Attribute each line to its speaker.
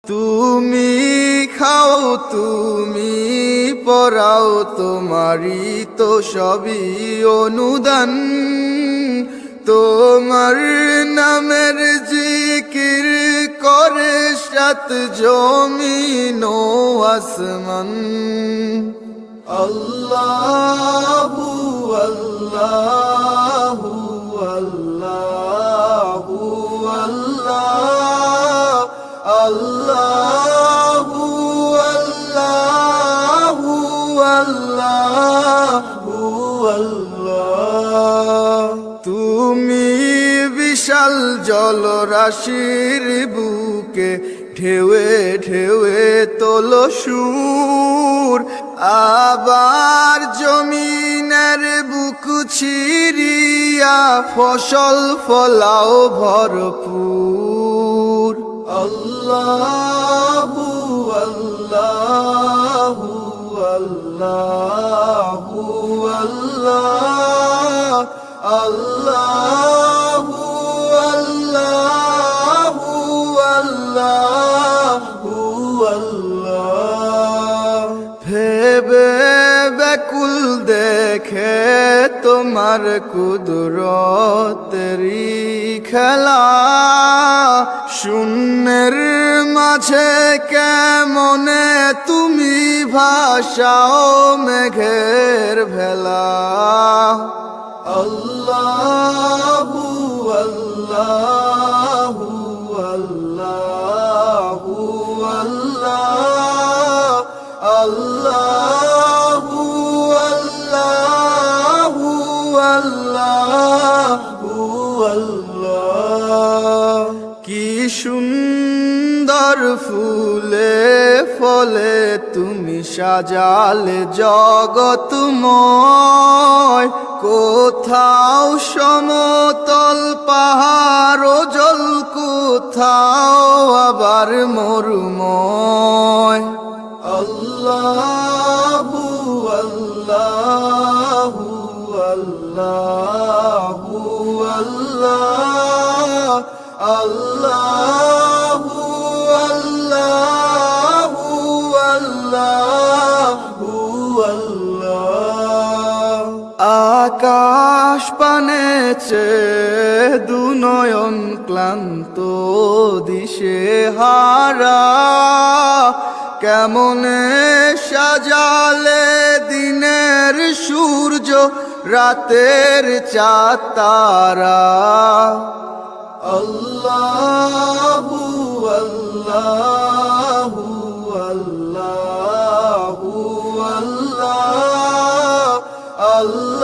Speaker 1: তুমি খাও তুমি পরাও, তোমারই তো সবই অনুদান। তোমার নামের জিকির করে সাত জমিন ও আসমান। আল্লাহু আল্লাহু আল্লাহু আল্লাহ, আল্লাহু আল্লাহু আল্লাহু আল্লাহ। তুমি বিশাল জলরাশির বুকে ঢেউয়ে ঢেউয়ে তোলো সুর, আবার জমিনের বুক ছিড়িয়া ফসল ফলাও ভরপুর। আল্লাহু আল্লাহু আল্লাহু আল্লাহ, আল্লাহু আল্লাহু আল্লাহু আল্লাহ। ভেবে ব্যাকুল দেখে তোমার কুদরতেরি খেলা, শূন্যের মাঝে কেমনে তুমি ভাসাও মেঘের ভেলা। আল্লাহু আল্লাহু আল্লাহু আল্লাহ, আল্লাহু আল্লাহু আল্লাহু আল্লাহ। কি সুন্দর ফুলে ফলে তুমি সাজালে জগৎময়, কোথাও সমতল পাহাড় জল, কোথাও আবার মরুময়। আল্লাহু আল্লাহু আল্লাহু আল্লাহ, আল্লাহু আল্লাহু আল্লাহু আল্লাহ। আকাশ পানে চেয়ে দুনয়ন ক্লান্ত দিশে হারা, কেমনে সাজালে দিনের সূর্য রাতের চাঁদ তারা। আল্লাহু আল্লাহু আল্লাহু আল্লাহ, আল্লাহ